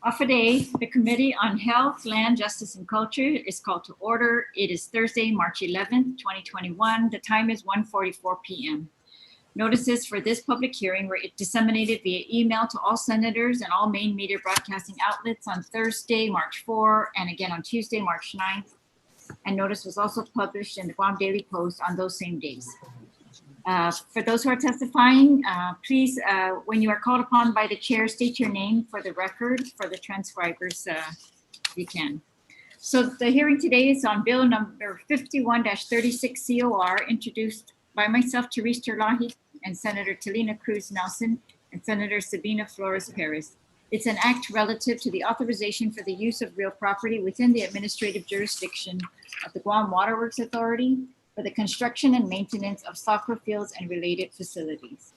Off a day, the Committee on Health, Land, Justice, and Culture is called to order. It is Thursday, March 11th, 2021. The time is 1:44 p.m. Notices for this public hearing were disseminated via email to all senators and all main media broadcasting outlets on Thursday, March 4, and again on Tuesday, March 9th. And notice was also published in the Guam Daily Post on those same days. For those who are testifying, please, when you are called upon by the chair, state your name for the record. For the transcribers, you can. So the hearing today is on bill number 51-36 COR, introduced by myself, Therese, Terlaje, and Senator Telena, Cruz, Nelson, and Senator Sabina, Flores, Perez. It's an act relative to the authorization for the use of real property within the administrative jurisdiction of the Guam WATERWORKS Authority for the construction and maintenance of soccer fields and related facilities.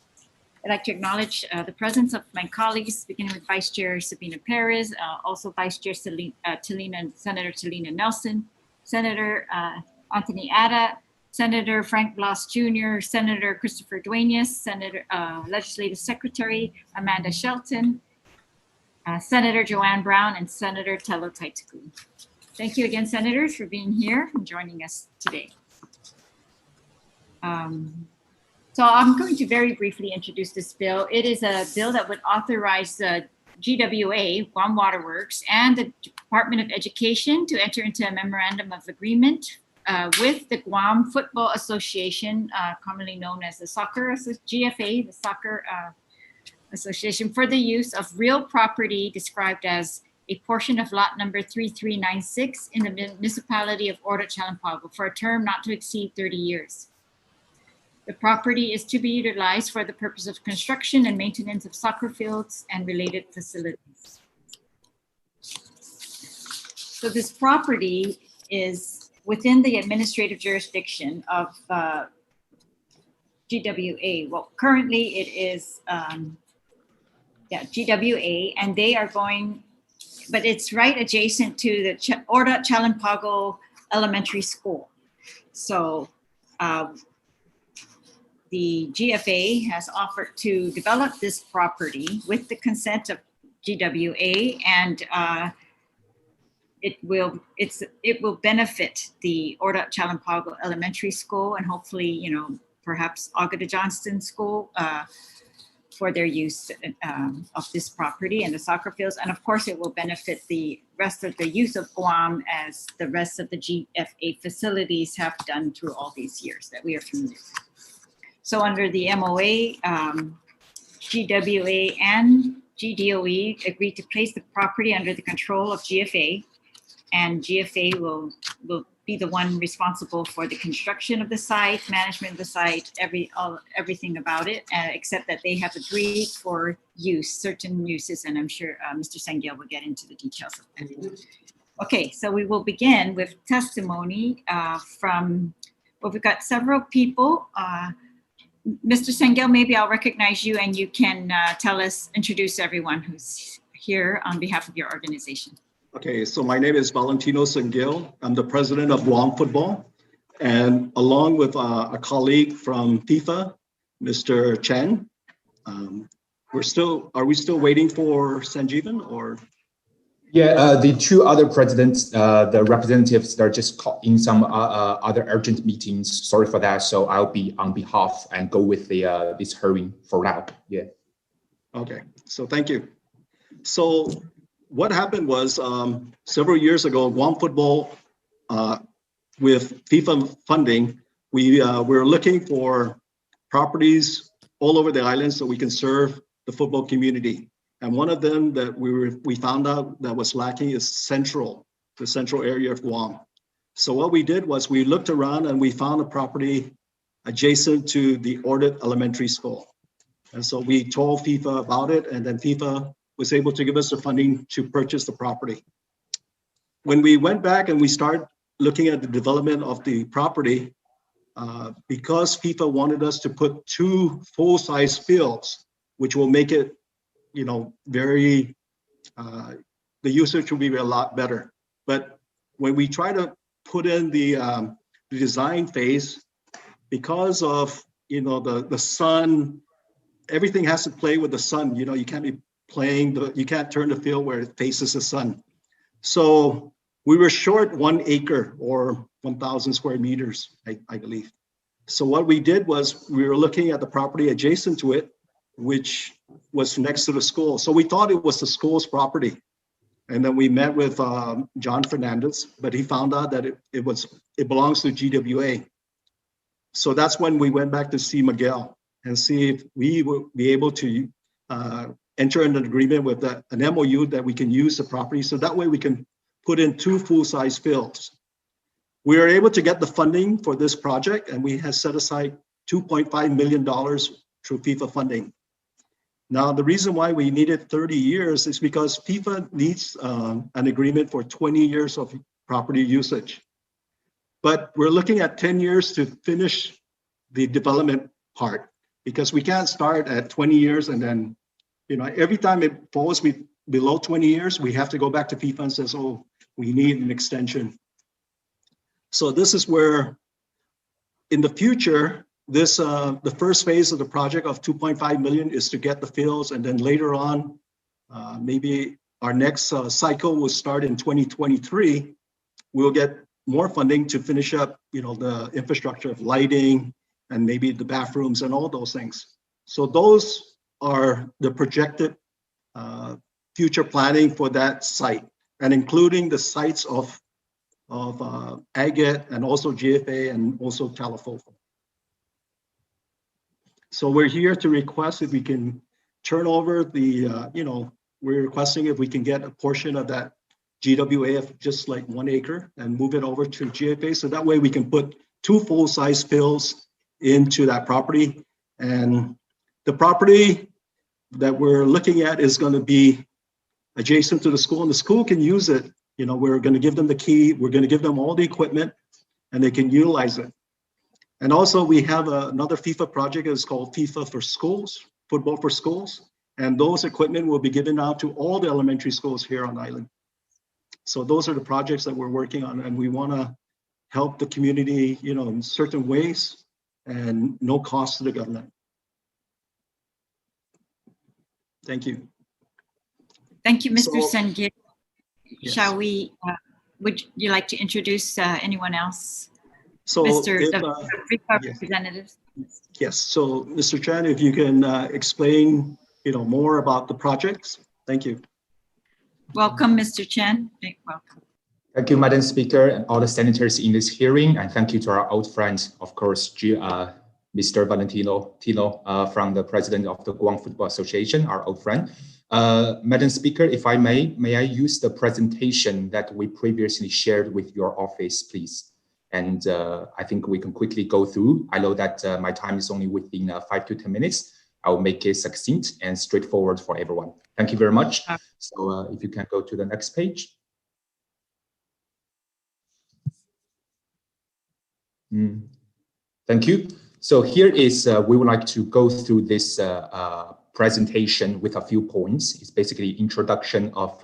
I'd like to acknowledge the presence of my colleagues, beginning with Vice Chair Sabina Perez, also Vice Chair Telena, Senator Telena Nelson, Senator Anthony Ada, Senator Frank Blas Jr., Senator Christopher Duenas, Senator Legislative Secretary Amanda Shelton, Senator Joanne Brown, and Senator Telotite. Thank you again, Senators, for being here and joining us today. So I'm going to very briefly introduce this bill. It is a bill that would authorize the GWA, Guam WaterWorks, and the Department of Education to enter into a memorandum of agreement with the Guam Football Association, commonly known as the GFA, the Soccer Association, for the use of real property described as a portion of lot number 3396 in the municipality of Orda Chalampago for a term not to exceed 30 years. The property is to be utilized for the purpose of construction and maintenance of soccer fields and related facilities. So this property is within the administrative jurisdiction of GWA. Well, currently it is GWA, and they are going, but it's right adjacent to the Orda Chalampago Elementary School. So the GFA has offered to develop this property with the consent of GWA, and it will benefit the Orda Chalampago Elementary School, and hopefully, perhaps Agata Johnston School for their use of this property and the soccer fields. And of course, it will benefit the rest of the youth of Guam, as the rest of the GFA facilities have done through all these years that we are familiar with. So under the MOA, GWA and GDOE agreed to place the property under the control of GFA, and GFA will be the one responsible for the construction of the site, management of the site, everything about it, except that they have agreed for certain uses, and I'm sure Mr. Sengel will get into the details of that. Okay, so we will begin with testimony we've got several people. Mr. Sengel, maybe I'll recognize you and you can introduce everyone who's here on behalf of your organization. Okay, so my name is Valentino Sengel. I'm the president of Guam Football, and along with a colleague from FIFA, Mr. Chen. Are we still waiting for Sanjeevan, or? Yeah, the two other presidents, the representatives, they're just caught in some other urgent meetings. Sorry for that. So I'll be on behalf and go with this hearing for now. Yeah. Okay, so thank you. So what happened was several years ago, Guam Football, with FIFA funding, we were looking for properties all over the island so we can serve the football community. And one of them that we found out that was lacking is the central area of Guam. So what we did was we looked around and we found a property adjacent to the Orda Elementary School. And so we told FIFA about it, and then FIFA was able to give us the funding to purchase the property. When we went back and we started looking at the development of the property, because FIFA wanted us to put 2 full-size fields, which will make it the usage will be a lot better. But when we try to put in the design phase, because of the sun, everything has to play with the sun. You can't be playing, you can't turn the field where it faces the sun. So we were short 1 acre or 1,000 square meters, I believe. So what we did was we were looking at the property adjacent to it, which was next to the school. So we thought it was the school's property. And then we met with John Fernandez, but he found out that it belongs to GWA. So that's when we went back to see Miguel and see if we would be able to enter an agreement with an MOU that we can use the property. So that way we can put in 2 full-size fields. We were able to get the funding for this project, and we had set aside $2.5 million through FIFA funding. Now, the reason why we needed 30 years is because FIFA needs an agreement for 20 years of property usage. But we're looking at 10 years to finish the development part, because we can't start at 20 years and then, every time it falls below 20 years, we have to go back to FIFA and says, oh, we need an extension. So this is where, in the future, the first phase of the project of 2.5 million is to get the fields, and then later on, maybe our next cycle will start in 2023. We'll get more funding to finish up, the infrastructure of lighting and maybe the bathrooms and all those things. So those are the projected future planning for that site, and including the sites of Agate and also GFA and also Talafofo. So we're here to request if we can turn over we're requesting if we can get a portion of that GWA of just like 1 acre and move it over to GFA. So that way we can put 2 full-size fields into that property. And the property that we're looking at is going to be adjacent to the school, and the school can use it. We're going to give them the key. We're going to give them all the equipment, and they can utilize it. And also we have another FIFA project that's called FIFA for Schools, Football for Schools. And those equipment will be given out to all the elementary schools here on island. So those are the projects that we're working on, and we want to help the community, in certain ways and no cost to the government. Thank you. Thank you, Mr. So, Sengit. yes. Shall we, would you like to introduce anyone else? So Mr. if, the yes. representatives. Yes, so Mr. Chan, if you can explain, more about the projects. Thank you. Welcome, Mr. Chen. Welcome. Thank you, Madam Speaker, and all the senators in this hearing, and thank you to our old friend, of course, Mr. Valentino Tino, from the president of the Guam Football Association, our old friend. Madam Speaker, if I may I use the presentation that we previously shared with your office, please? And I think we can quickly go through. I know that my time is only within 5 to 10 minutes. I'll make it succinct and straightforward for everyone. Thank you very much. So if you can go to the next page. Thank you. So here is, we would like to go through this presentation with a few points. It's basically introduction of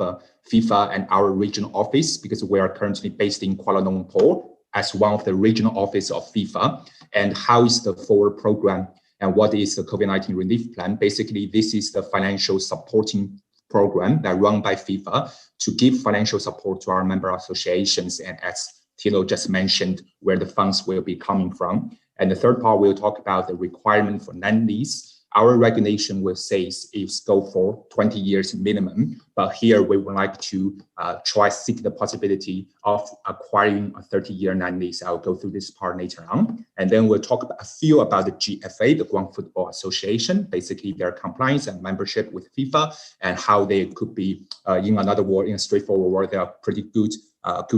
FIFA and our regional office, because we are currently based in Kuala Lumpur as one of the regional office of FIFA, and how is the forward program and what is the COVID-19 relief plan. Basically, this is the financial supporting program that run by FIFA to give financial support to our member associations, and as Tino just mentioned, where the funds will be coming from. And the third part, we'll talk about the requirement for land lease. Our regulation will say is go for 20 years minimum, but here we would like to try seek the possibility of acquiring a 30-year land lease. I'll go through this part later on. And then we'll talk about a few about the GFA, the Guam Football Association, basically their compliance and membership with FIFA, and how they could be, in another word, in a straightforward word, they are pretty good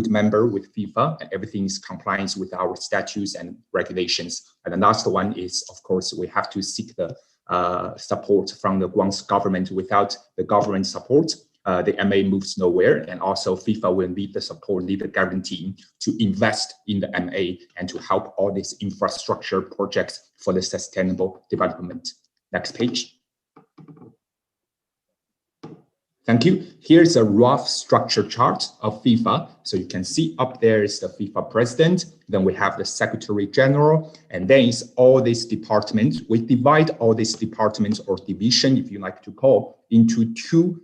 member with FIFA, and everything is compliance with our statutes and regulations. And the last one is, of course, we have to seek the support from the Guam's government. Without the government support, the MA moves nowhere, and also FIFA will need the support, need the guarantee to invest in the MA and to help all these infrastructure projects for the sustainable development. Next page. Thank you. Here's a rough structure chart of FIFA. So you can see up there is the FIFA president. Then we have the secretary general, and then it's all these departments. We divide all these departments or division, if you like to call, into two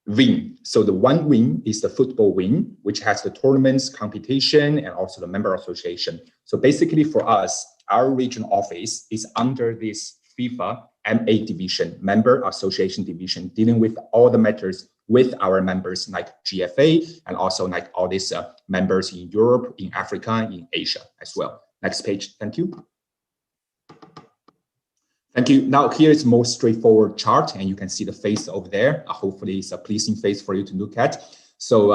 wing. So the one wing is the football wing, which has the tournaments, competition, and also the member association. So basically for us, our regional office is under this FIFA MA division, member association division, dealing with all the matters with our members like GFA and also like all these members in Europe, in Africa, in Asia as well. Next page, thank you. Thank you. Now here's more straightforward chart, and you can see the face over there. Hopefully it's a pleasing face for you to look at. So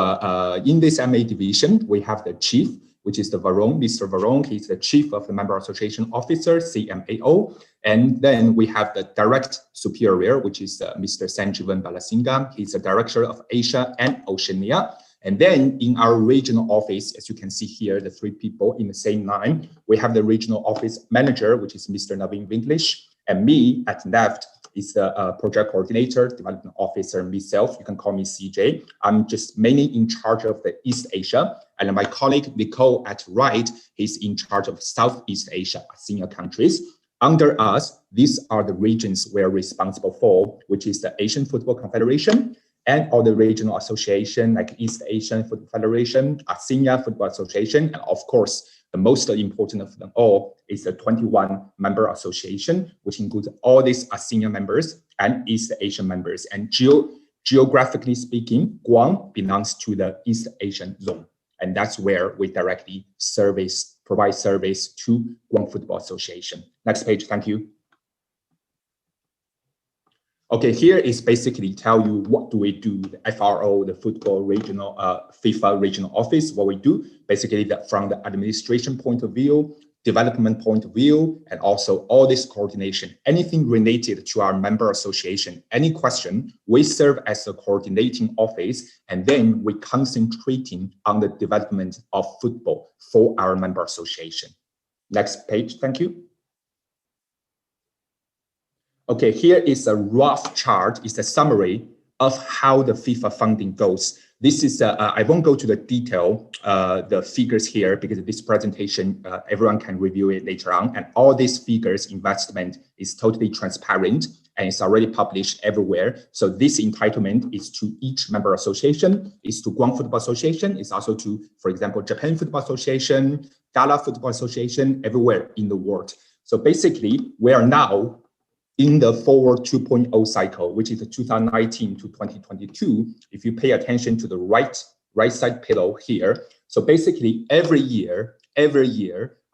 in this MA division, we have the chief, which is the Varone, Mr. Varone. He's the chief of the member association officer, CMAO. And then we have the direct superior, which is Mr. Sanjeevan Balasingham. He's the director of Asia and Oceania. And then in our regional office, as you can see here, the three people in the same line, we have the regional office manager, which is Mr. Naveen Vinklish. And me at left is the project coordinator, development officer, myself. You can call me CJ. I'm just mainly in charge of the East Asia. And my colleague, Nicole, at right, is in charge of Southeast Asia, senior countries. Under us, these are the regions we're responsible for, which is the Asian Football Confederation and all the regional association like East Asian Football Federation, ASEAN Football Association, and of course, the most important of them all is the 21 member association, which includes all these ASEAN members and East Asian members. And geographically speaking, Guam belongs to the East Asian zone. And that's where we directly provide service to Guam Football Association. Next page, thank you. Okay, here is basically tell you what do we do, the FRO, the football regional, FIFA regional office, what we do, basically that from the administration point of view, development point of view, and also all this coordination, anything related to our member association, any question, we serve as the coordinating office, and then we concentrating on the development of football for our member association. Next page, thank you. Okay, here is a rough chart, it's a summary of how the FIFA funding goes. This is, I won't go to the detail, the figures here, because this presentation, everyone can review it later on. And all these figures, investment is totally transparent and it's already published everywhere. So this entitlement is to each member association, is to Guam Football Association, it's also to, for example, Japan Football Association, Gala Football Association, everywhere in the world. So basically, we are now in the Forward 2.0 cycle, which is the 2019 to 2022, if you pay attention to the right side pillow here. So basically every year,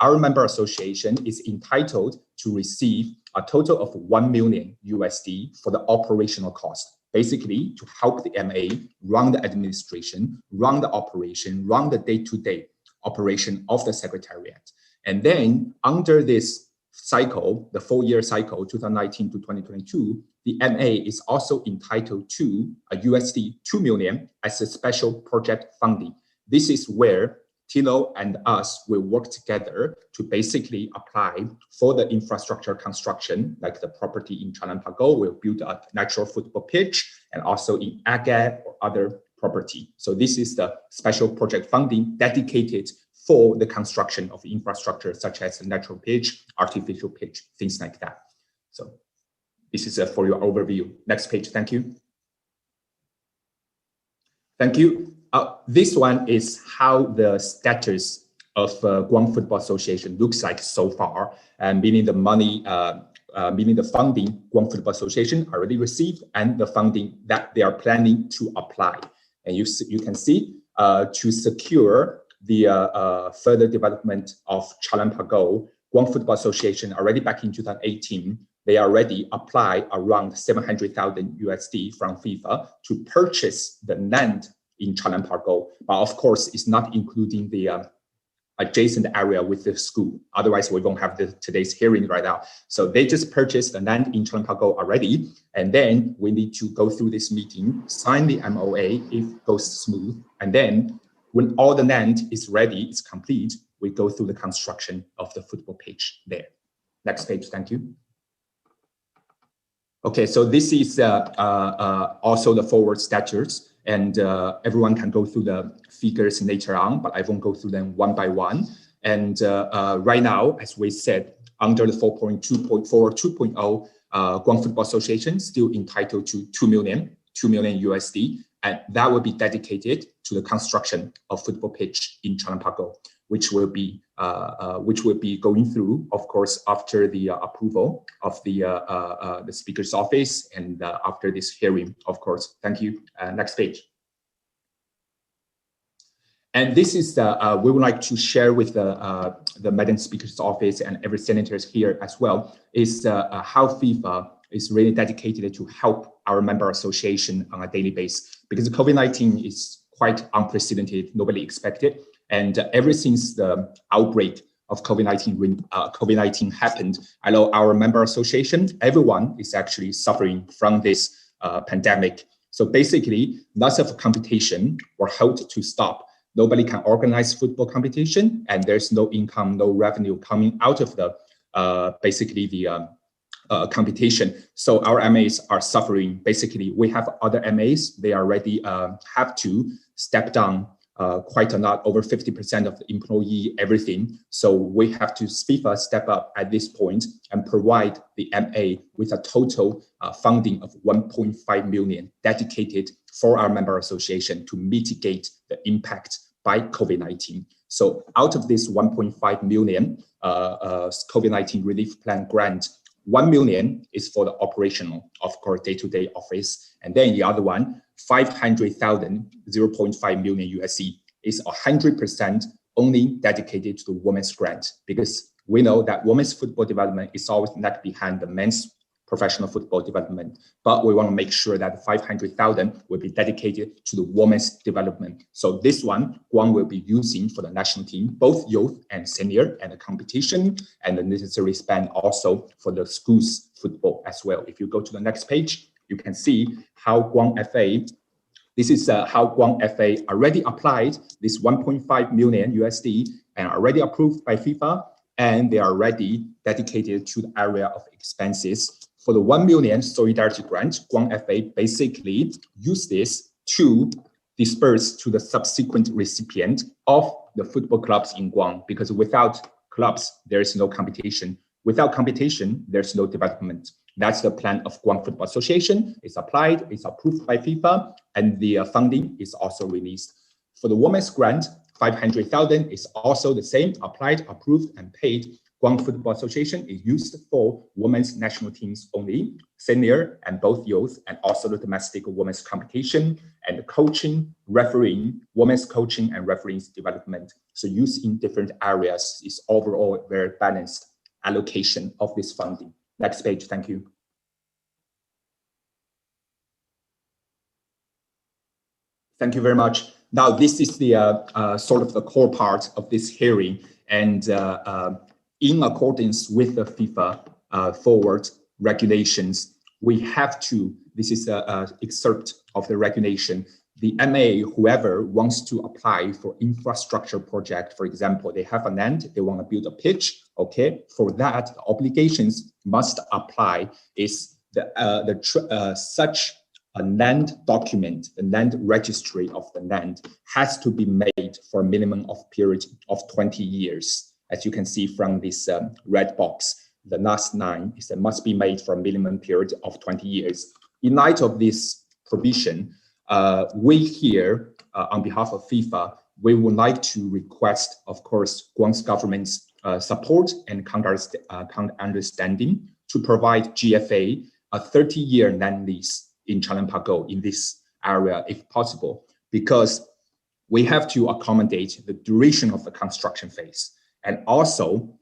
our member association is entitled to receive a total of $1 million USD for the operational cost, basically to help the MA run the administration, run the operation, run the day-to-day operation of the secretariat. And then under this cycle, the 4-year cycle, 2019 to 2022, the MA is also entitled to a USD 2 million as a special project funding. This is where Tilo and us will work together to basically apply for the infrastructure construction, like the property in Chalan Pago, we'll build a natural football pitch, and also in Agate or other property. So this is the special project funding dedicated for the construction of infrastructure, such as a natural pitch, artificial pitch, things like that. So this is for your overview. Next page, thank you. Thank you. This one is how the status of Guam Football Association looks like so far, and meaning the money, meaning the funding Guam Football Association already received and the funding that they are planning to apply. And you can see to secure the further development of Chalan Pago, Guam Football Association already back in 2018, they already applied around 700,000 USD from FIFA to purchase the land in Chalan Pago. But of course, it's not including the adjacent area with the school. Otherwise, we won't have today's hearing right now. So they just purchased the land in Chalan Pago already. And then we need to go through this meeting, sign the MOA if it goes smooth. And then when all the land is ready, it's complete, we go through the construction of the football pitch there. Next page, thank you. Okay, so this is also the forward statutes, and everyone can go through the figures later on, but I won't go through them one by one. And right now, as we said, under the 4.2.0, Guam Football Association still entitled to 2 million USD, and that will be dedicated to the construction of football pitch in Chalampago, which will be going through, of course, after the approval of the Speaker's office and after this hearing, of course. Thank you. Next page. And this is we would like to share with the Madam Speaker's office and every senator here as well, is how FIFA is really dedicated to help our member association on a daily basis, because COVID-19 is quite unprecedented, nobody expected. And ever since the outbreak of COVID-19 happened, I know our member association, everyone is actually suffering from this pandemic. So basically, lots of competition were held to stop. Nobody can organize football competition, and there's no income, no revenue coming out of the basically the competition. So our MAs are suffering. Basically, we have other MAs, they already have to step down quite a lot, over 50% of the employee, everything. So we have to FIFA step up at this point and provide the MA with a total funding of 1.5 million dedicated for our member association to mitigate the impact by COVID-19. So out of this 1.5 million COVID-19 relief plan grant, 1 million is for the operational, of course, day-to-day office. And then the other one, 500,000, 0.5 million USD is 100% only dedicated to the women's grant, because we know that women's football development is always lag behind the men's professional football development. But we want to make sure that 500,000 will be dedicated to the women's development. So this one, Guam will be using for the national team, both youth and senior, and the competition, and the necessary spend also for the schools football as well. If you go to the next page, you can see how Guam FA, this is how Guam FA already applied this 1.5 million USD and already approved by FIFA, and they are already dedicated to the area of expenses. For the 1 million solidarity grant, Guam FA basically used this to disperse to the subsequent recipient of the football clubs in Guam, because without clubs, there is no competition. Without competition, there's no development. That's the plan of Guam Football Association. It's applied, it's approved by FIFA, and the funding is also released. For the women's grant, 500,000 is also the same, applied, approved, and paid. Guam Football Association is used for women's national teams only, senior and both youth, and also the domestic women's competition and the coaching, refereeing, women's coaching and refereeing development. So used in different areas is overall very balanced allocation of this funding. Next page, thank you. Thank you very much. Now, this is the sort of the core part of this hearing, and in accordance with the FIFA forward regulations, we have to, this is an excerpt of the regulation, the MA, whoever wants to apply for infrastructure project, for example, they have a land, they want to build a pitch, okay, for that, the obligations must apply is such a land document, the land registry of the land has to be made for a minimum of period of 20 years. As you can see from this red box, the last line is that must be made for a minimum period of 20 years. In light of this provision, we here, on behalf of FIFA, we would like to request, of course, Guam's government's support and understanding to provide GFA a 30-year land lease in Chalampago in this area, if possible, because we have to accommodate the duration of the construction phase. And also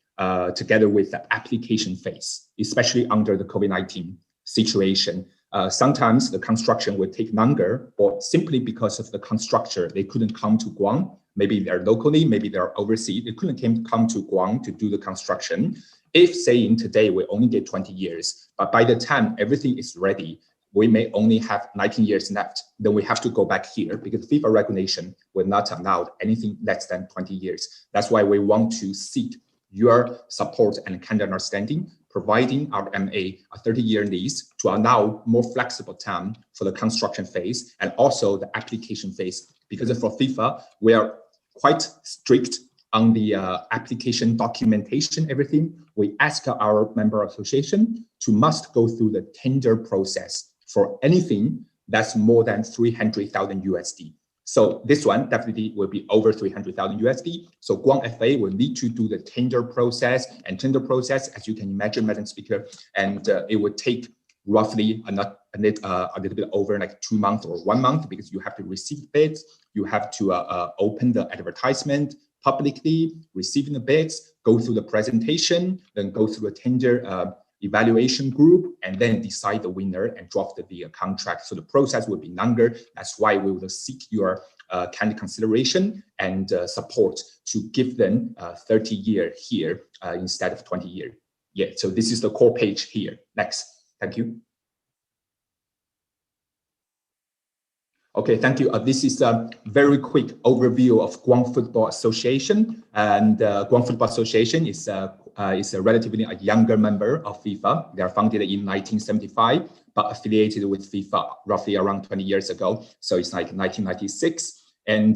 together with the application phase, especially under the COVID-19 situation. Sometimes the construction will take longer, or simply because of the constructor, they couldn't come to Guam. Maybe they're locally, maybe they're overseas. They couldn't come to Guam to do the construction. If saying today we only get 20 years, but by the time everything is ready, we may only have 19 years left, then we have to go back here because FIFA regulation will not allow anything less than 20 years. That's why we want to seek your support and kind understanding providing our MA a 30-year lease to allow more flexible time for the construction phase and also the application phase. Because for FIFA, we are quite strict on the application documentation, everything. We ask our member association to must go through the tender process for anything that's more than 300,000 USD. So this one definitely will be over 300,000 USD. So Guam FA will need to do the tender process, and tender process, as you can imagine, Madam Speaker, and it would take roughly a little bit over like 2 months or 1 month, because you have to receive bids, you have to open the advertisement publicly, receiving the bids, go through the presentation, then go through a tender evaluation group, and then decide the winner and draft the contract. So the process will be longer. That's why we will seek your kind of consideration and support to give them 30-year here instead of 20-year. Yeah, so this is the core page here. Next, thank you. Okay, thank you. This is a very quick overview of Guam Football Association. And Guam Football Association is a relatively a younger member of FIFA. They are founded in 1975, but affiliated with FIFA roughly around 20 years ago. So it's like 1996. And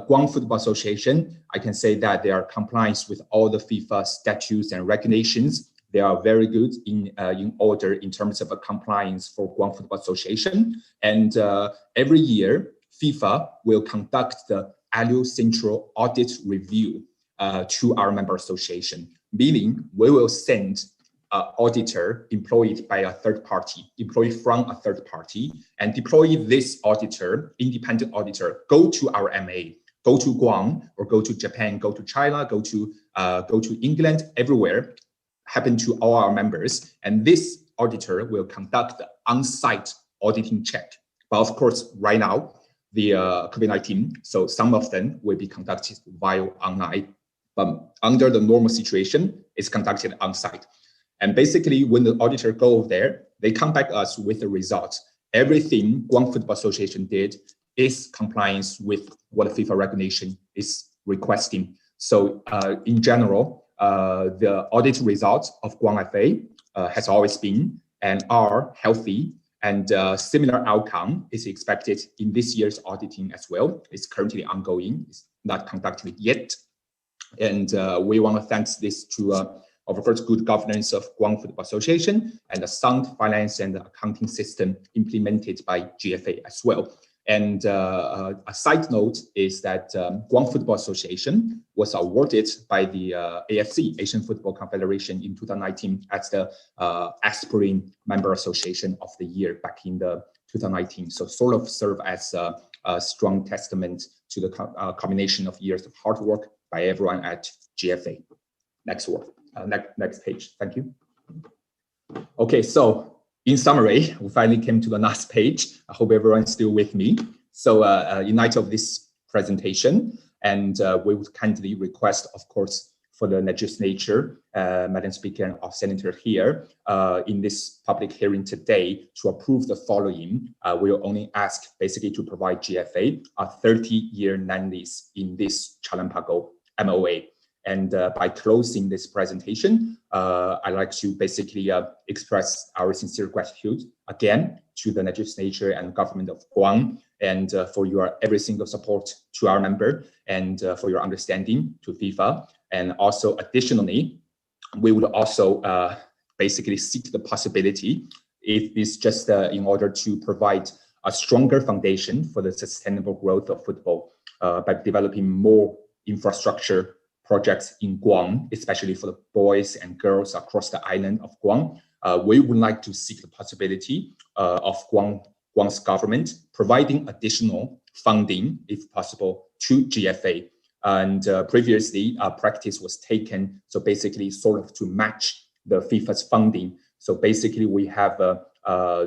Guam Football Association, I can say that they are compliant with all the FIFA statutes and regulations. They are very good in order in terms of a compliance for Guam Football Association. And every year, FIFA will conduct the annual central audit review to our member association, meaning we will send an auditor employed by a third party, employed from a third party, and deploy this auditor, independent auditor, go to our MA, go to Guam or go to Japan, go to China, go to England, everywhere, happen to all our members, and this auditor will conduct the on-site auditing check. But of course, right now, the COVID-19, so some of them will be conducted via online, but under the normal situation, it's conducted on-site. And basically, when the auditor go there, they come back us with the results. Everything Guam Football Association did is compliance with what the FIFA regulation is requesting. So in general, the audit results of Guam FA has always been and are healthy, and similar outcome is expected in this year's auditing as well. It's currently ongoing, it's not conducted yet. And we want to thank this to, of course, good governance of Guam Football Association and the sound finance and accounting system implemented by GFA as well. And a side note is that Guam Football Association was awarded by the AFC, Asian Football Confederation, in 2019 as the Aspirin Member Association of the Year back in the 2019. So sort of serve as a strong testament to the combination of years of hard work by everyone at GFA. Next page, thank you. Okay, so in summary, we finally came to the last page. I hope everyone's still with me. So in light of this presentation, and we would kindly request, of course, for the legislature, Madam Speaker and our Senator here, in this public hearing today to approve the following. We'll only ask basically to provide GFA a 30-year land lease in this Chalampago MOA. And by closing this presentation, I'd like to basically express our sincere gratitude again to the legislature and government of Guam, and for your every single support to our member, and for your understanding to FIFA. And also additionally, we would also basically seek the possibility, if it's just in order to provide a stronger foundation for the sustainable growth of football by developing more infrastructure projects in Guam, especially for the boys and girls across the island of Guam. We would like to seek the possibility of Guam's government providing additional funding, if possible, to GFA. And previously, practice was taken, so basically sort of to match the FIFA's funding. So basically, we have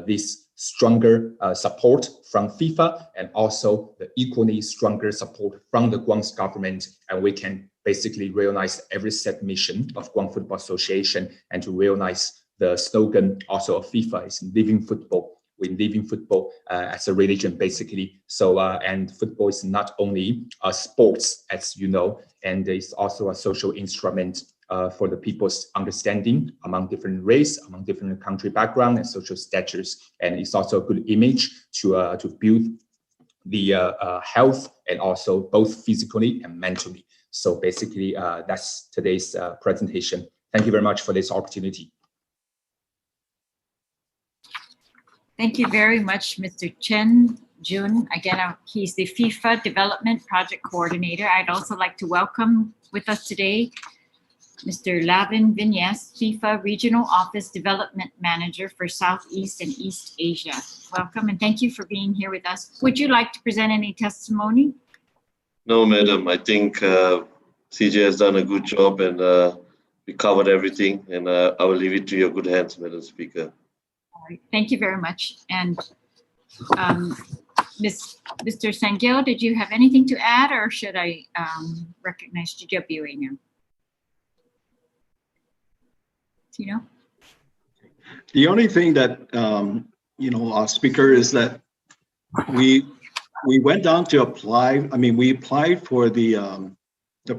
this stronger support from FIFA, and also the equally stronger support from the Guam's government, and we can basically realize every set mission of Guam Football Association, and to realize the slogan also of FIFA is living football. We're living football as a religion, basically. So, and football is not only a sports, as you know, and it's also a social instrument for the people's understanding among different race, among different country background and social statures. And it's also a good image to build the health and also both physically and mentally. So basically, that's today's presentation. Thank you very much for this opportunity. Thank you very much, Mr. Chen Jun. Again, he's the FIFA Development Project Coordinator. I'd also like to welcome with us today Mr. Lavin Vinyes, FIFA Regional Office Development Manager for Southeast and East Asia. Welcome and thank you for being here with us. Would you like to present any testimony? No, madam. I think CJ has done a good job and we covered everything. And I will leave it to your good hands, Madam Speaker. All right. Thank you very much. And Mr. Sangil, did you have anything to add or should I recognize GWA now? Tino? The only thing that, our speaker is that we went down to apply. I mean, we applied for the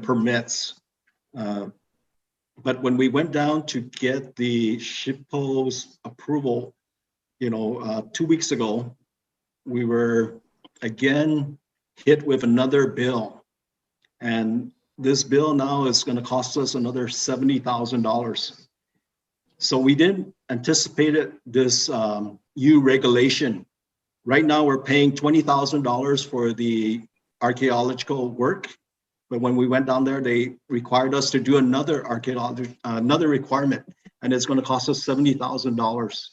permits, but when we went down to get the SHPO's approval, 2 weeks ago, we were again hit with another bill, and this bill now is going to cost us another $70,000. So we didn't anticipate this new regulation. Right now, we're paying $20,000 for the archaeological work, but when we went down there, they required us to do another requirement, and it's going to cost us $70,000.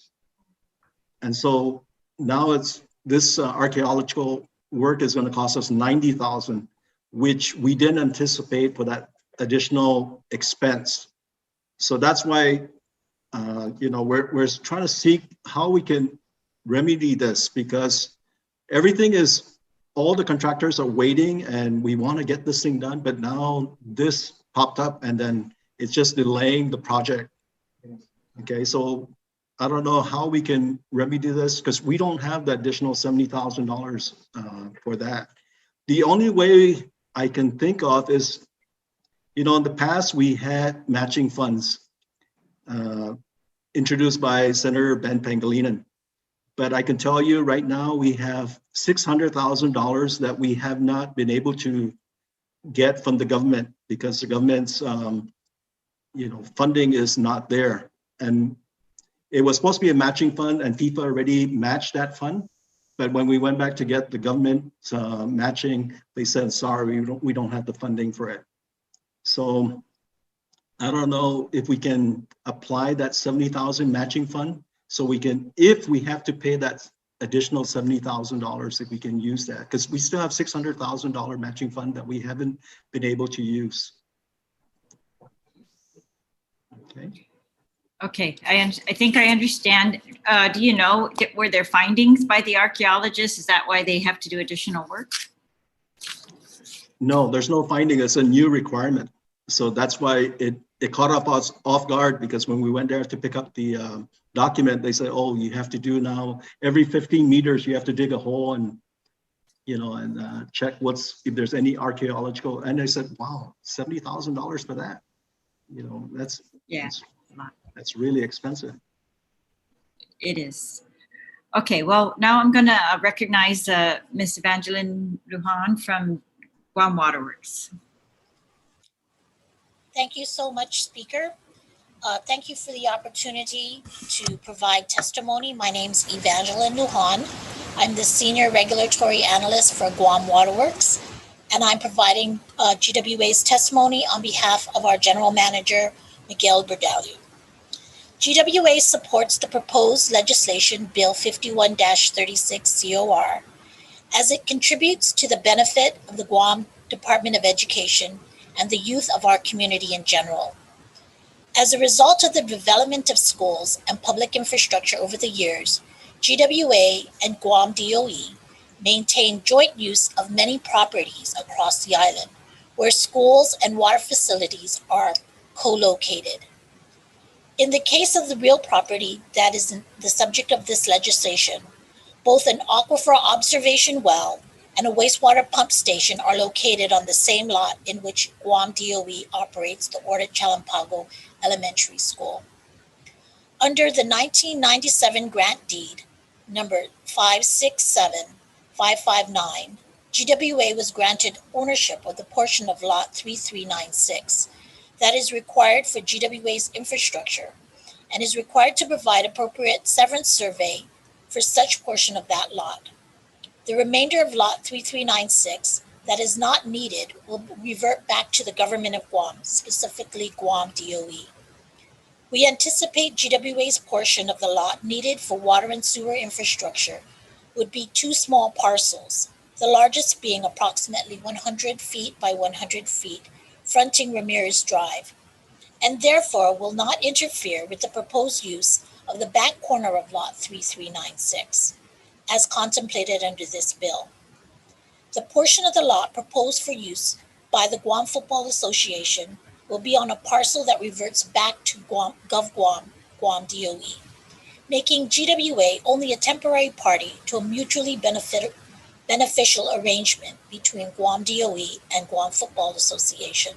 And so now this archaeological work is going to cost us $90,000, which we didn't anticipate for that additional expense. So that's why we're trying to seek how we can remedy this, because all the contractors are waiting and we want to get this thing done, but now this popped up and then it's just delaying the project. Okay, so I don't know how we can remedy this because we don't have the additional $70,000 for that. The only way I can think of is, in the past we had matching funds introduced by Senator Ben Pangilinan. But I can tell you right now, we have $600,000 that we have not been able to get from the government because the government's, funding is not there. And it was supposed to be a matching fund and FIFA already matched that fund. But when we went back to get the government matching, they said, sorry, we don't have the funding for it. So I don't know if we can apply that $70,000 matching fund. So we can, if we have to pay that additional $70,000, if we can use that, because we still have $600,000 matching fund that we haven't been able to use. Okay. Okay, I think I understand. Do you know, were there findings by the archaeologists? Is that why they have to do additional work? No, there's no finding. It's a new requirement. So that's why it caught us off guard, because when we went there to pick up the document, they said, oh, you have to do now every 15 meters, you have to dig a hole and, check if there's any archaeological. And I said, wow, $70,000 for that. That's really expensive. It is. Okay, well, now I'm going to recognize Ms. Evangeline Lujan from Guam WaterWorks. Thank you so much, Speaker. Thank you for the opportunity to provide testimony. My name's Evangeline Lujan. I'm the Senior Regulatory Analyst for Guam WaterWorks, and I'm providing GWA's testimony on behalf of our General Manager, Miguel Berdallo. GWA supports the proposed legislation Bill 51-36 COR as it contributes to the benefit of the Guam Department of Education and the youth of our community in general. As a result of the development of schools and public infrastructure over the years, GWA and Guam DOE maintain joint use of many properties across the island where schools and water facilities are co-located. In the case of the real property that is the subject of this legislation, both an aquifer observation well and a wastewater pump station are located on the same lot in which Guam DOE operates the Orta Chalampago Elementary School. Under the 1997 grant deed, number 567559, GWA was granted ownership of the portion of lot 3396 that is required for GWA's infrastructure and is required to provide appropriate severance survey for such portion of that lot. The remainder of lot 3396 that is not needed will revert back to the government of Guam, specifically Guam DOE. We anticipate GWA's portion of the lot needed for water and sewer infrastructure would be two small parcels, the largest being approximately 100 feet by 100 feet, fronting Ramirez Drive, and therefore will not interfere with the proposed use of the back corner of lot 3396, as contemplated under this bill. The portion of the lot proposed for use by the Guam Football Association will be on a parcel that reverts back to Guam DOE, making GWA only a temporary party to a mutually beneficial arrangement between Guam DOE and Guam Football Association.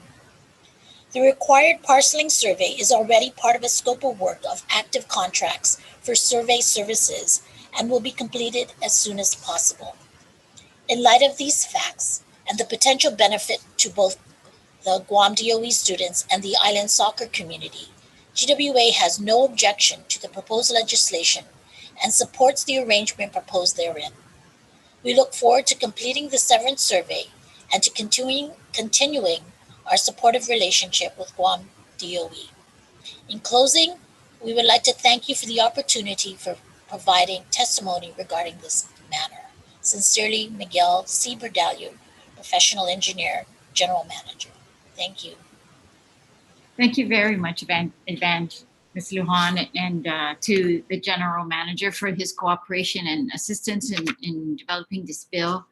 The required parceling survey is already part of a scope of work of active contracts for survey services and will be completed as soon as possible. In light of these facts and the potential benefit to both the Guam DOE students and the island soccer community, GWA has no objection to the proposed legislation and supports the arrangement proposed therein. We look forward to completing the severance survey and to continuing our supportive relationship with Guam DOE. In closing, we would like to thank you for the opportunity for providing testimony regarding this matter. Sincerely, Miguel C. Berdallo, Professional Engineer, General Manager. Thank you. Thank you very much, Ms. Lujan, and to the General Manager for his cooperation and assistance in developing this bill.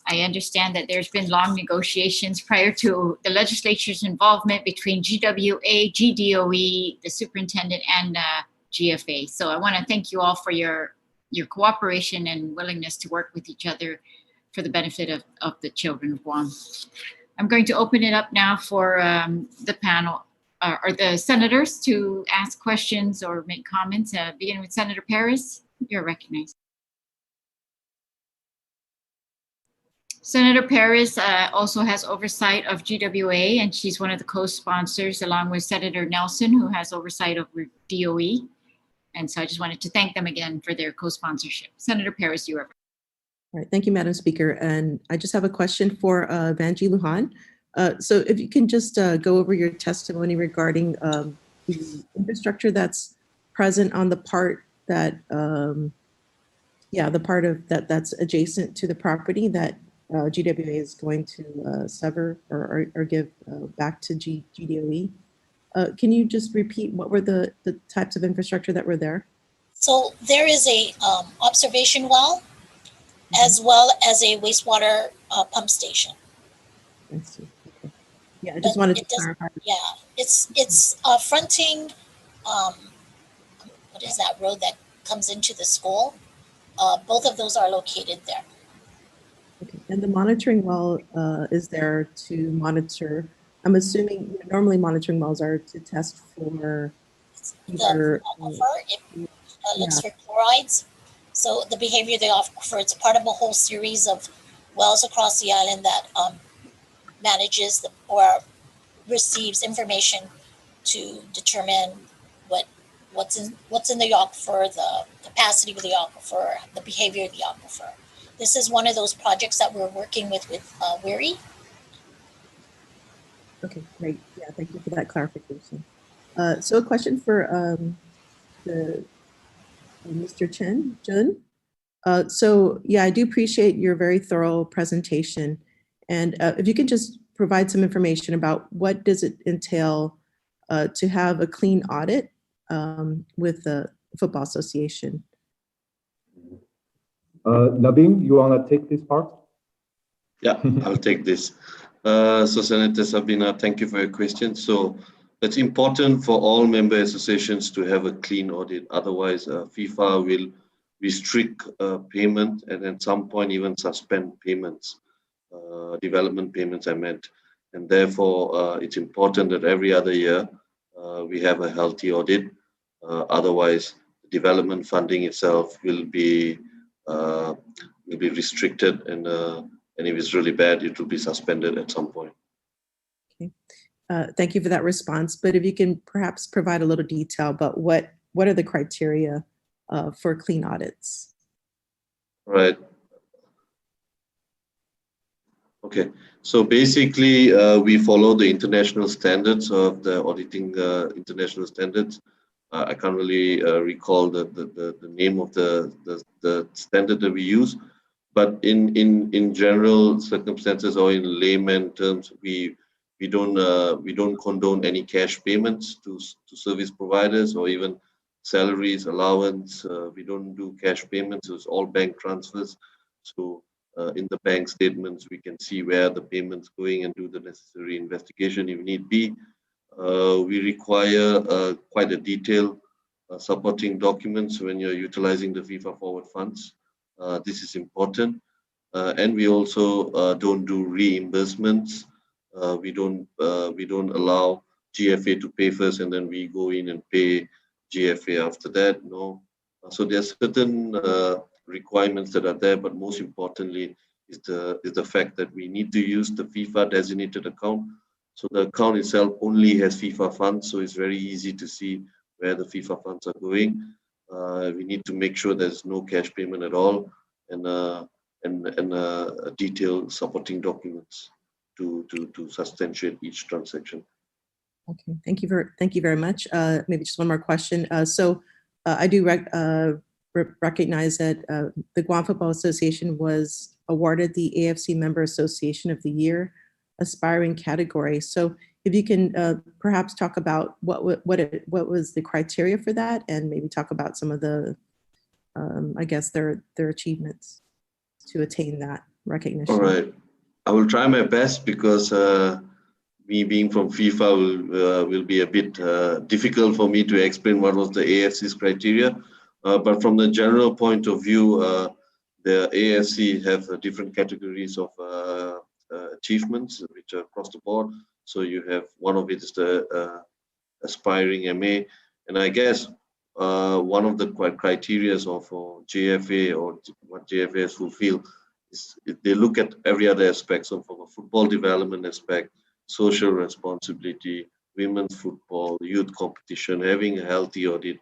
I understand that there's been long negotiations prior to the legislature's involvement between GWA, GDOE, the superintendent, and GFA. So I want to thank you all for your cooperation and willingness to work with each other for the benefit of the children of Guam. I'm going to open it up now for the panel or the senators to ask questions or make comments. Beginning with Senator Perez, you're recognized. Senator Perez also has oversight of GWA, and she's one of the co-sponsors, along with Senator Nelson, who has oversight of DOE. And so I just wanted to thank them again for their co-sponsorship. Senator Perez, you are. All right, thank you, Madam Speaker. And I just have a question for Vanji Lujan. So if you can just go over your testimony regarding the infrastructure that's present on the part that, the part of that's adjacent to the property that GWA is going to sever or give back to GDOE. Can you just repeat what were the types of infrastructure that were there? So there is a observation well, as well as a wastewater pump station. I see. Okay. Yeah, I just wanted to clarify. Yeah, it's fronting, what is that road that comes into the school? Both of those are located there. Okay. And the monitoring well is there to monitor. I'm assuming normally monitoring wells are to test for either, the aquifer. It looks for chlorides. So the behavior of the aquifer, it's part of a whole series of wells across the island that manages or receives information to determine what's in the aquifer, the capacity of the aquifer, the behavior of the aquifer. This is one of those projects that we're working with WERI. Okay, great. Yeah, thank you for that clarification. So a question for Mr. Jun. So yeah, I do appreciate your very thorough presentation. And if you could just provide some information about what does it entail to have a clean audit with the Football Association? Naveen, you want to take this part? Yeah, I'll take this. So Senator Sabina, thank you for your question. So it's important for all member associations to have a clean audit. Otherwise, FIFA will restrict payment and at some point even suspend payments, development payments I meant. And therefore, it's important that every other year we have a healthy audit. Otherwise, development funding itself will be restricted, and if it's really bad, it will be suspended at some point. Okay. Thank you for that response. But if you can perhaps provide a little detail about what are the criteria for clean audits? Right. Okay. So basically, we follow the international standards of the auditing international standards. I can't really recall the name of the standard that we use, but in general circumstances or in layman terms, we don't condone any cash payments to service providers or even salaries, allowance. We don't do cash payments. It's all bank transfers. So in the bank statements, we can see where the payment's going and do the necessary investigation if need be. We require quite a detailed supporting documents when you're utilizing the FIFA forward funds. This is important. And we also don't do reimbursements. We don't allow GFA to pay first and then we go in and pay GFA after that. No. So there are certain requirements that are there, but most importantly is the fact that we need to use the FIFA designated account. So the account itself only has FIFA funds, so it's very easy to see where the FIFA funds are going. We need to make sure there's no cash payment at all, and detailed supporting documents to substantiate each transaction. Okay, thank you very much. Maybe just one more question. I do recognize that the Guam Football Association was awarded the AFC Member Association of the Year aspiring category. So if you can perhaps talk about what was the criteria for that, and maybe talk about some of the, I guess, their achievements to attain that recognition. All right, I will try my best because me being from FIFA will be a bit difficult for me to explain what was the AFC's criteria. But from the general point of view, the AFC have different categories of achievements which are across the board. So you have one of it is the aspiring MA, and I guess one of the criteria of JFA or what JFA has fulfilled is they look at every other aspect. So from a football development aspect, social responsibility, women's football, youth competition, having a healthy audit,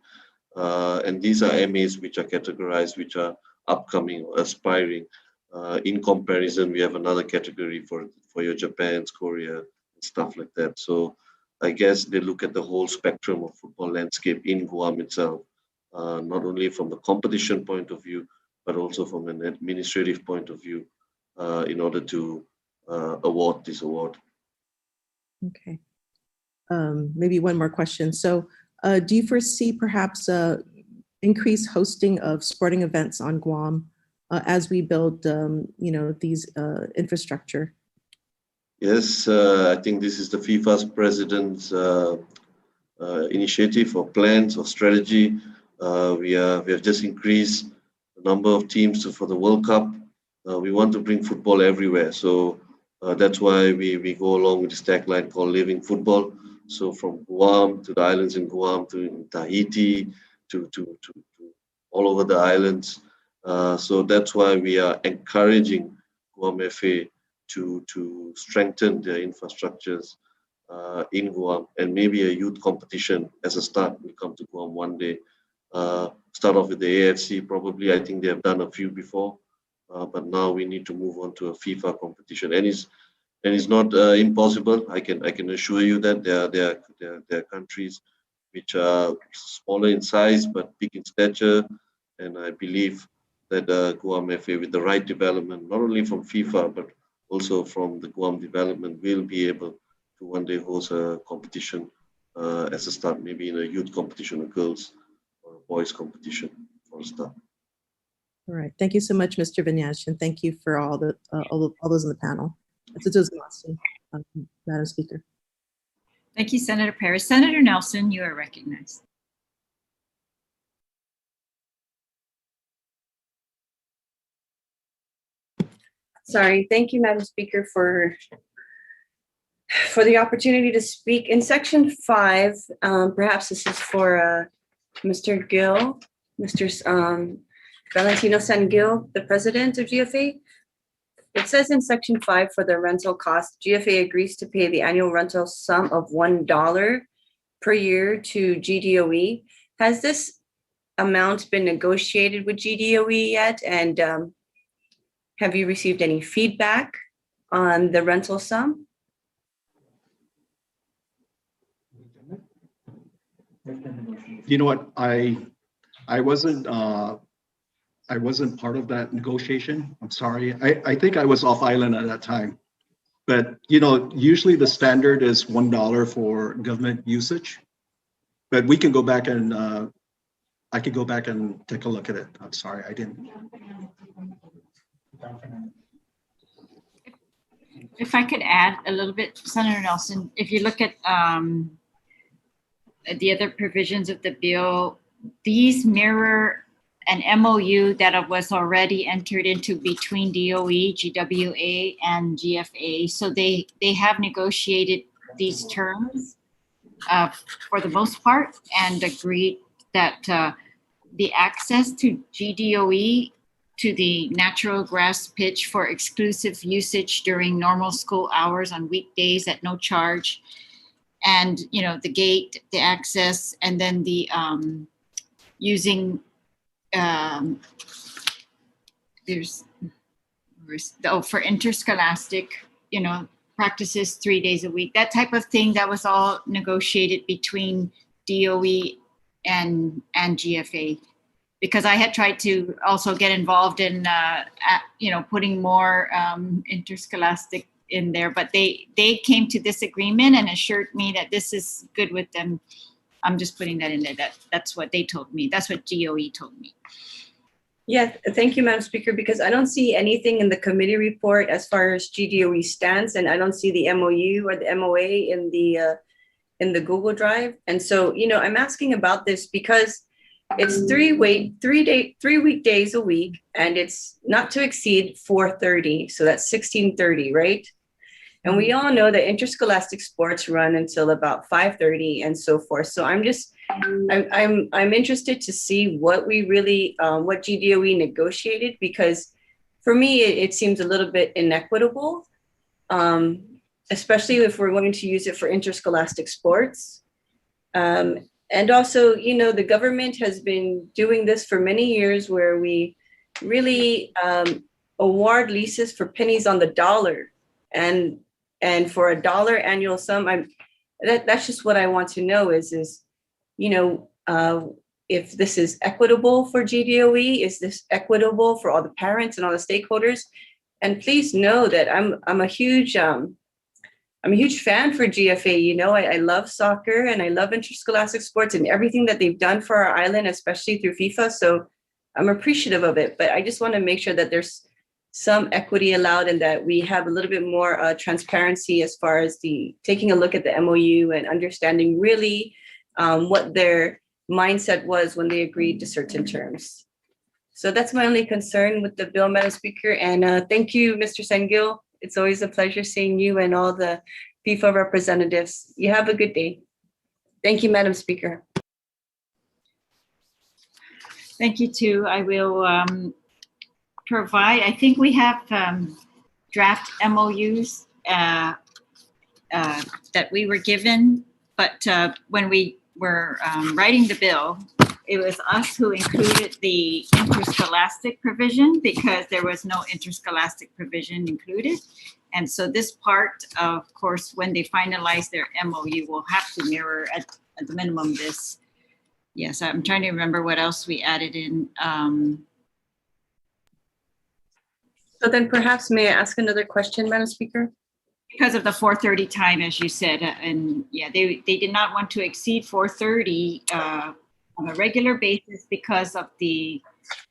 and these are MAs which are categorized, which are upcoming or aspiring. In comparison, we have another category for your Japan's, Korea, and stuff like that. So I guess they look at the whole spectrum of football landscape in Guam itself, not only from the competition point of view, but also from an administrative point of view, in order to award this award. Okay. Maybe one more question. So do you foresee perhaps increased hosting of sporting events on Guam as we build, these infrastructure? Yes, I think this is the FIFA's president's initiative or plans or strategy. We have just increased the number of teams for the World Cup. We want to bring football everywhere. So that's why we go along with this tagline called Living Football. So from Guam to the islands in Guam to Tahiti to all over the islands. So that's why we are encouraging Guam FA to strengthen their infrastructures in Guam, and maybe a youth competition as a start will come to Guam one day. Start off with the AFC probably. I think they have done a few before, but now we need to move on to a FIFA competition, and it's not impossible. I can assure you that there are countries which are smaller in size but big in stature, and I believe that Guam FA, with the right development, not only from FIFA but also from the Guam development, will be able to one day host a competition as a start, maybe in a youth competition, a girls or a boys competition for a start. All right. Thank you so much, Mr. Vinyas, and thank you for all those in the panel. Madam Speaker. Thank you, Senator Perez. Senator Nelson, you are recognized. Sorry. Thank you, Madam Speaker, for the opportunity to speak. In section 5, perhaps this is for Mr. Gill, Mr. Valentino San Gil, the president of GFA. It says in section 5 for the rental cost, GFA agrees to pay the annual rental sum of $1 per year to GDOE. Has this amount been negotiated with GDOE yet? And have you received any feedback on the rental sum? You know what, I wasn't part of that negotiation. I'm sorry. I think I was off island at that time. But you know, usually the standard is $1 for government usage. But we can go back and I could go back and take a look at it. I'm sorry, I didn't. If I could add a little bit, Senator Nelson, if you look at the other provisions of the bill, these mirror an MOU that was already entered into between DOE, GWA, and GFA. So they have negotiated these terms for the most part and agreed that the access to GDOE to the natural grass pitch for exclusive usage during normal school hours on weekdays at no charge, and you know, the gate, the access, and then the using for interscholastic, you know, practices 3 days a week, that type of thing. That was all negotiated between DOE and GFA, because I had tried to also get involved in you know, putting more interscholastic in there, but they came to this agreement and assured me that this is good with them. I'm just putting that in there. That's what they told me. That's what DOE told me. Yeah, thank you, Madam Speaker, because I don't see anything in the committee report as far as GDOE stands, and I don't see the MOU or the MOA in the Google Drive. And so, you know, I'm asking about this because it's 3 weekdays a week, and it's not to exceed 4:30. So that's 16:30, right? And we all know that interscholastic sports run until about 5:30 and so forth. So I'm interested to see what we really, what GDOE negotiated, because for me, it seems a little bit inequitable, especially if we're going to use it for interscholastic sports. And also, you know, the government has been doing this for many years, where we really award leases for pennies on the dollar, and for $1 annual sum. That's just what I want to know is you know, if this is equitable for GDOE, is this equitable for all the parents and all the stakeholders? And please know that I'm a huge fan for GFA. You know, I love soccer and I love interscholastic sports and everything that they've done for our island, especially through FIFA. So I'm appreciative of it, but I just want to make sure that there's some equity allowed and that we have a little bit more transparency as far as taking a look at the MOU and understanding really what their mindset was when they agreed to certain terms. So that's my only concern with the bill, Madam Speaker. And thank you, Mr. Sengil. It's always a pleasure seeing you and all the FIFA representatives. You have a good day. Thank you, Madam Speaker. Thank you too. I will provide, I think we have draft MOUs that we were given, but when we were writing the bill, it was us who included the interscholastic provision because there was no interscholastic provision included. And so this part, of course, when they finalize their MOU, will have to mirror at the minimum this. Yes, I'm trying to remember what else we added in. So then perhaps may I ask another question, Madam Speaker? Because of the 4:30 time, as you said, and yeah, they did not want to exceed 4:30 on a regular basis because of the,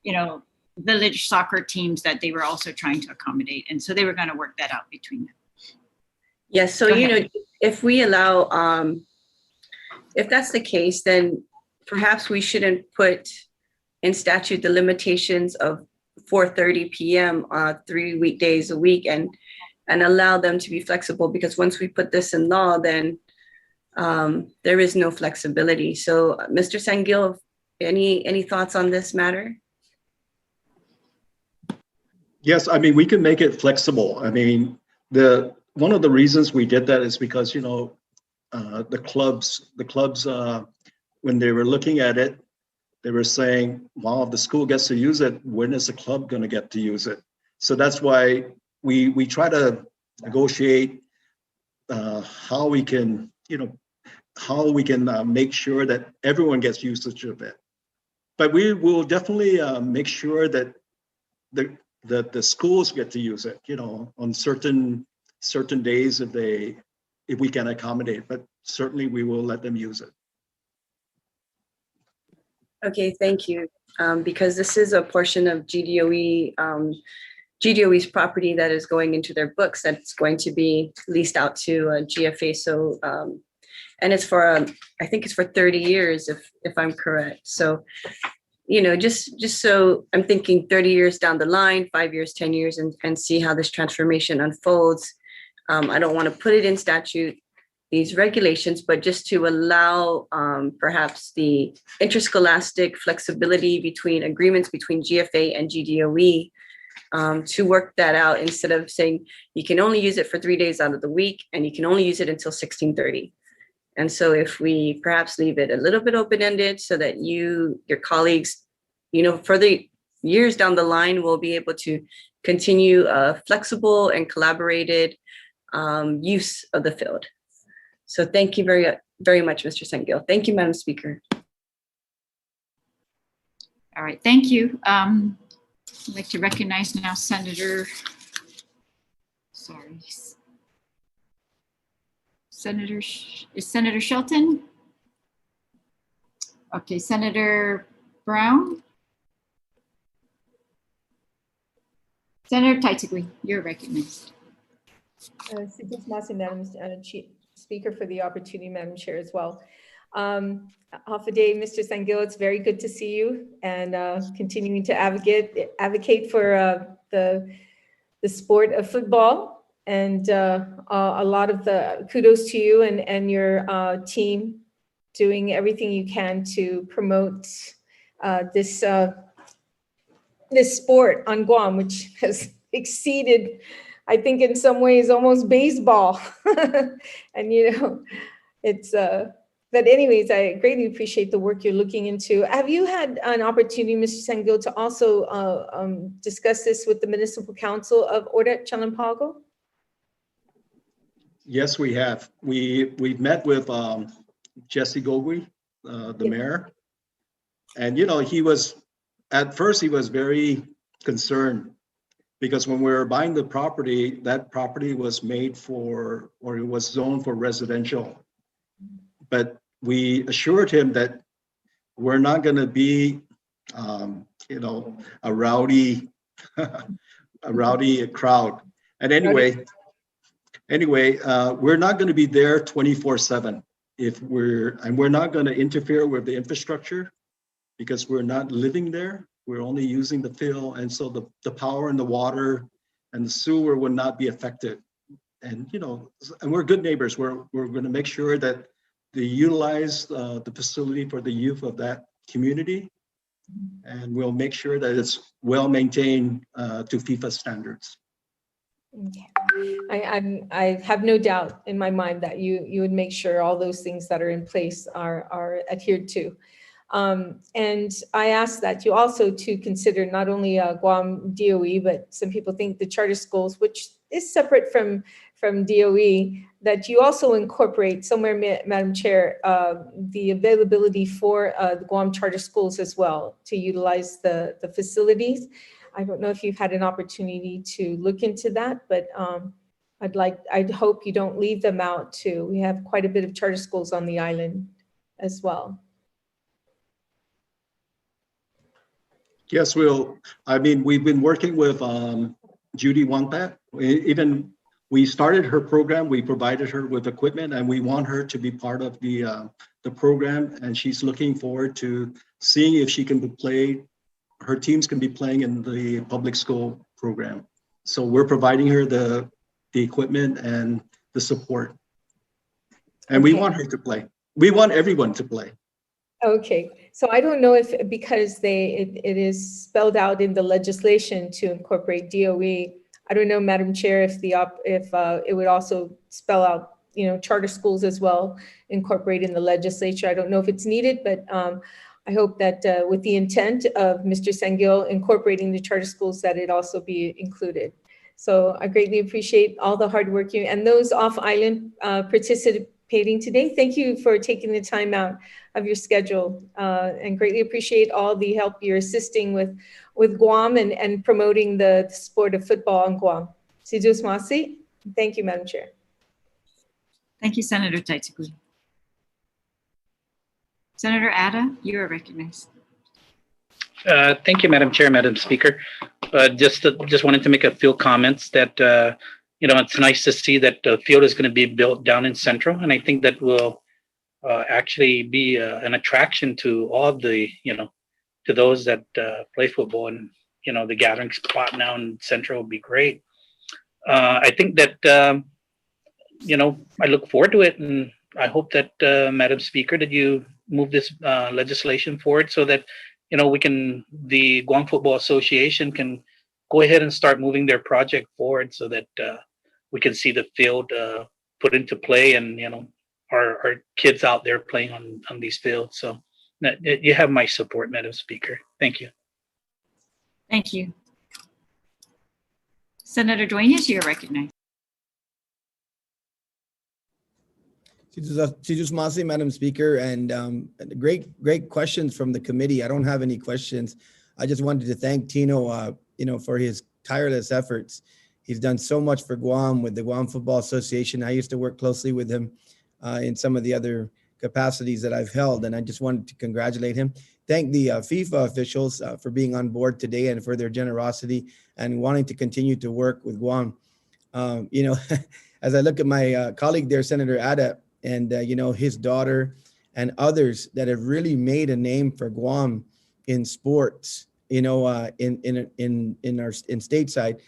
you know, village soccer teams that they were also trying to accommodate, and so they were going to work that out between them. Yes, so you know, if we allow, if that's the case, then perhaps we shouldn't put in statute the limitations of 4:30 p.m. 3 weekdays a week, and allow them to be flexible, because once we put this in law, then there is no flexibility. So Mr. Sangil, any thoughts on this matter? Yes, I mean, we can make it flexible. I mean, one of the reasons we did that is because, you know, the clubs, when they were looking at it, they were saying, well, if the school gets to use it, when is the club going to get to use it? So that's why we try to negotiate how we can, you know, make sure that everyone gets usage of it. But we will definitely make sure that the schools get to use it, you know, on certain days if we can accommodate, but certainly we will let them use it. Okay, thank you. Because this is a portion of GDOE's property that is going into their books, that's going to be leased out to GFA. So, and it's for, I think it's for 30 years, if I'm correct. So, you know, just so I'm thinking 30 years down the line, 5 years, 10 years, and see how this transformation unfolds. I don't want to put it in statute, these regulations, but just to allow perhaps the interscholastic flexibility between agreements between GFA and GDOE to work that out, instead of saying you can only use it for 3 days out of the week and you can only use it until 16:30. And so if we perhaps leave it a little bit open-ended so that your colleagues, you know, for the years down the line will be able to continue flexible and collaborated use of the field. So thank you very, very much, Mr. Sangil. Thank you, Madam Speaker. All right, thank you. I'd like to recognize now Senator Shelton? Okay, Senator Brown? Senator Taitigui, you're recognized. Madam Chief Speaker, for the opportunity, Madam Chair, as well. Half a day, Mr. Sangil, it's very good to see you, and continuing to advocate for the sport of football, and a lot of the kudos to you and your team doing everything you can to promote this sport on Guam, which has exceeded, I think, in some ways almost baseball. And you know, it's but anyways, I greatly appreciate the work you're looking into. Have you had an opportunity, Mr. Sangil, to also discuss this with the Municipal Council of Ordet Chalampago? Yes, we have. We've met with Jesse Gogui, the mayor, and you know, at first he was very concerned, because when we were buying the property, that property was made for, or it was zoned for residential. But we assured him that we're not going to be, you know, a rowdy crowd. And anyway, we're not going to be there 24/7. We're not going to interfere with the infrastructure, because we're not living there. We're only using the field, and so the power and the water and the sewer would not be affected. And you know, and we're good neighbors. We're going to make sure that they utilize the facility for the youth of that community, and we'll make sure that it's well maintained to FIFA standards. Okay. I have no doubt in my mind that you would make sure all those things that are in place are adhered to. And I ask that you also to consider not only Guam DOE, but some people think the charter schools, which is separate from DOE, that you also incorporate somewhere, Madam Chair, the availability for the Guam charter schools as well to utilize the facilities. I don't know if you've had an opportunity to look into that, but I'd hope you don't leave them out too. We have quite a bit of charter schools on the island as well. Yes, I mean, we've been working with Judy Wangpat. We started her program, we provided her with equipment, and we want her to be part of the program. And she's looking forward to seeing if she can play her teams can be playing in the public school program. So we're providing her the equipment and the support. And we Okay. want her to play. We want everyone to play. Okay, so I don't know if, because it is spelled out in the legislation to incorporate DOE. I don't know, Madam Chair, if it would also spell out, charter schools as well, incorporate in the legislature. I don't know if it's needed, but I hope that with the intent of Mr. Sengil incorporating the charter schools, that it also be included. So I greatly appreciate all the hard work and those off island participating today. Thank you for taking the time out of your schedule, and greatly appreciate all the help you're assisting with Guam and promoting the sport of football in Guam. Sijus Masi. Thank you, Madam Chair. Thank you, Senator Taitzikui. Senator Ada, you are recognized. Thank you, Madam Chair, Madam Speaker. Just wanted to make a few comments that, it's nice to see that the field is going to be built down in Central, and I think that will actually be an attraction to all the, to those that play football, and, the gathering spot now in Central will be great. I think that, I look forward to it, and I hope that, Madam Speaker, that you move this legislation forward so that, the Guam Football Association can go ahead and start moving their project forward so that we can see the field put into play, and, our kids out there playing on these fields. So you have my support, Madam Speaker. Thank you. Thank you. Senator Duenas, you're recognized. Sijus Masi, Madam Speaker, and great questions from the committee. I don't have any questions. I just wanted to thank Tino, for his tireless efforts. He's done so much for Guam with the Guam Football Association. I used to work closely with him in some of the other capacities that I've held, and I just wanted to congratulate him. Thank the FIFA officials for being on board today and for their generosity and wanting to continue to work with Guam. As I look at my colleague there, Senator Ada, and his daughter and others that have really made a name for Guam in sports, in stateside,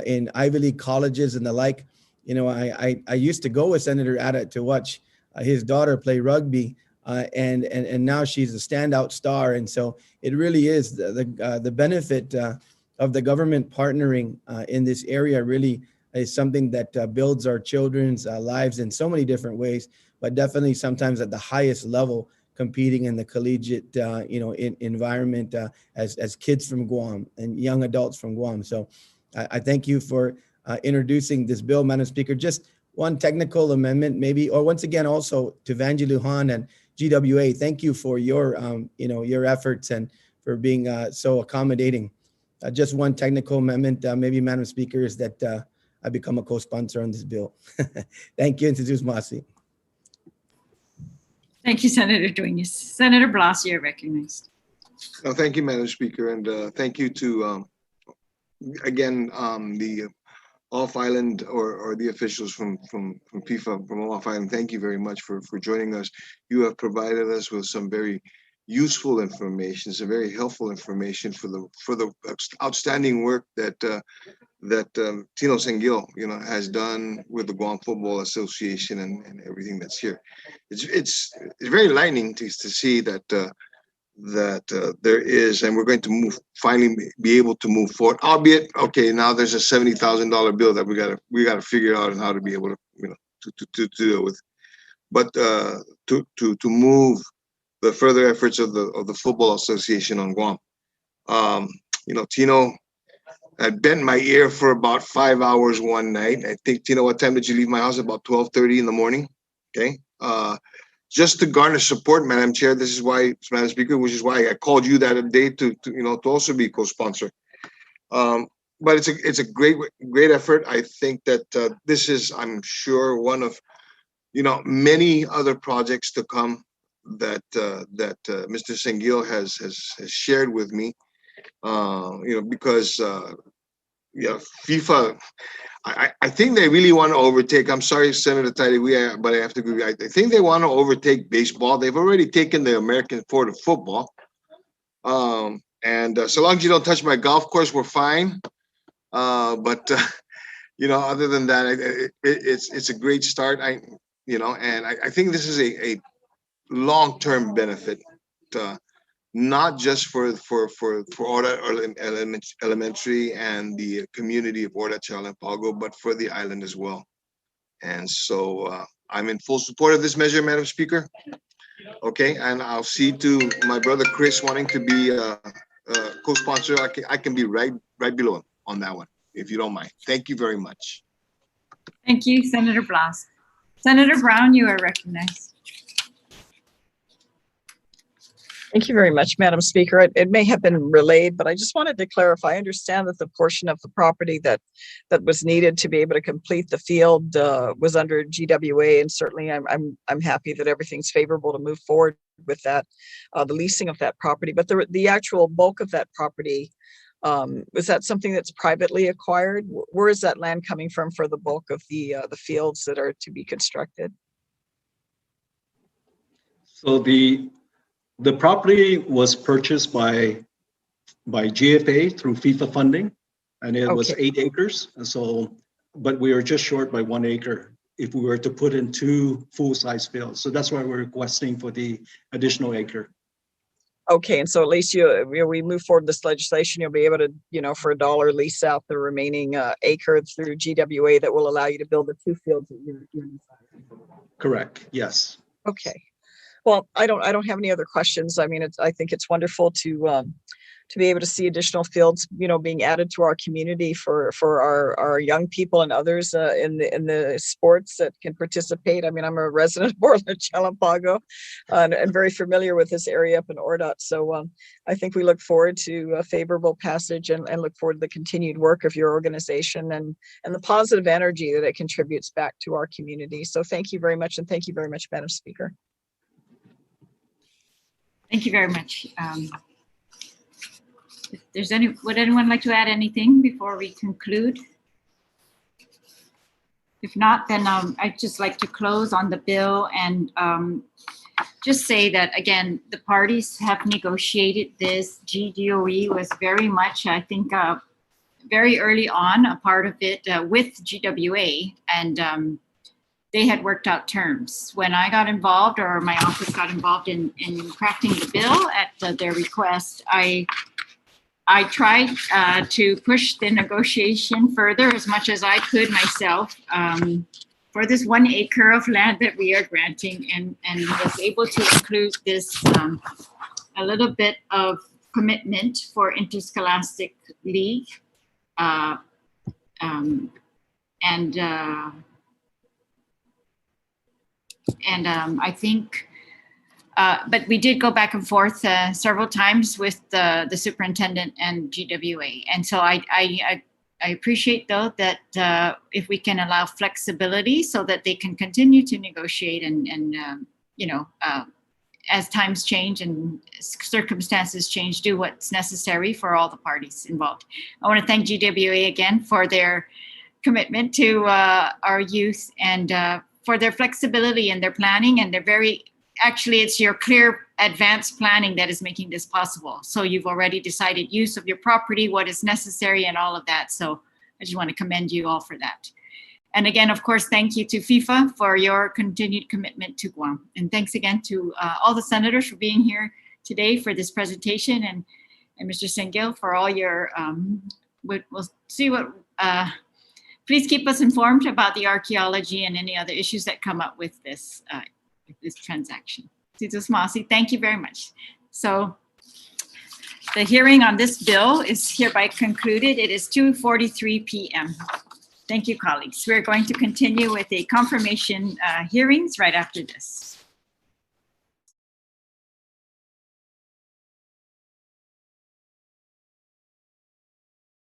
in Ivy League colleges and the like. I used to go with Senator Ada to watch his daughter play rugby, and now she's a standout star. And so it really is the benefit of the government partnering in this area really is something that builds our children's lives in so many different ways, but definitely sometimes at the highest level, competing in the collegiate, environment as kids from Guam and young adults from Guam. So I thank you for introducing this bill, Madam Speaker. Just one technical amendment, maybe, or once again, also to Vanji Lujan and GWA, thank you for your, your efforts and for being so accommodating. Just one technical amendment, maybe, Madam Speaker, is that I become a co-sponsor on this bill. Thank you, and Sijus Masi. Thank you, Senator Duenas. Senator Blas, you're recognized. Oh, thank you, Madam Speaker, and thank you to, again, the off-island or the officials from FIFA, from off-island. Thank you very much for joining us. You have provided us with some very useful information, some very helpful information for the outstanding work that Tino Sengil, has done with the Guam Football Association and everything that's here. It's very enlightening to see that there is, and we're going to finally be able to move forward. Albeit, okay, now there's a $70,000 bill that we gotta figure out how to be able to to deal with. But to move the further efforts of the Football Association on Guam. Tino, I bent my ear for about 5 hours one night. I think, Tino, what time did you leave my house? About 12:30 in the morning. Okay. Just to garner support, Madam Chair. This is why, Madam Speaker, which is why I called you that day to also be co-sponsor. But it's a great effort. I think that this is, I'm sure, one of many other projects to come that Mr. Sengil has shared with me. Because FIFA, I think they really want to overtake. I'm sorry, Senator Taitzikui, but I have to agree. I think they want to overtake baseball. They've already taken the American sport of football. And so long as you don't touch my golf course, we're fine. But other than that, it's a great start. And I think this is a long-term benefit, not just for Ora Elementary and the community of Ora, Chalampago, but for the island as well. And so I'm in full support of this measure, Madam Speaker. Okay, and I'll see to my brother Chris wanting to be a co-sponsor. I can be right below him on that one, if you don't mind. Thank you very much. Thank you, Senator Blas. Senator Brown, you are recognized. Thank you very much, Madam Speaker. It may have been relayed, but I just wanted to clarify. I understand that the portion of the property that was needed to be able to complete the field was under GWA, and certainly I'm happy that everything's favorable to move forward with that, the leasing of that property. But the actual bulk of that property, was that something that's privately acquired? Where is that land coming from for the bulk of the fields that are to be constructed? So the property was purchased by GFA through FIFA funding, and it was 8 acres. And so, but we were just short by 1 acre if we were to put in 2 full-size fields. So that's why we're requesting for the additional acre. Okay, and so at least we move forward this legislation, you'll be able to, for $1 lease out the remaining acre through GWA that will allow you to build the 2 fields that you're inside. Correct. Yes. Okay. Well, I don't have any other questions. I mean, I think it's wonderful to be able to see additional fields, being added to our community for our young people and others in the sports that can participate. I mean, I'm a resident of Orland, Chalampago, and very familiar with this area up in Ordot. So I think we look forward to a favorable passage and look forward to the continued work of your organization and the positive energy that it contributes back to our community. So thank you very much, and thank you very much, Madam Speaker. Thank you very much. If there's would anyone like to add anything before we conclude? If not, then I'd just like to close on the bill and just say that, again, the parties have negotiated this. GDOE was very much, I think, very early on a part of it with GWA, and they had worked out terms. When I got involved, or my office got involved in crafting the bill at their request, I tried to push the negotiation further as much as I could myself for this 1 acre of land that we are granting, and was able to include this a little bit of commitment for interscholastic league I think, but we did go back and forth several times with the superintendent and GWA. And so I appreciate, though, that if we can allow flexibility so that they can continue to negotiate and as times change and circumstances change, do what's necessary for all the parties involved. I want to thank GWA again for their commitment to our youth and for their flexibility and their planning, and actually it's your clear advanced planning that is making this possible. So you've already decided use of your property, what is necessary, and all of that. So I just want to commend you all for that. And again, of course, thank you to FIFA for your continued commitment to Guam. And thanks again to all the senators for being here today for this presentation, and Mr. Sengil for all your, we'll see what, please keep us informed about the archaeology and any other issues that come up with this transaction. Thank you very much. So the hearing on this bill is hereby concluded. It is 2:43 p.m. Thank you, colleagues. We're going to continue with the confirmation hearings right after this.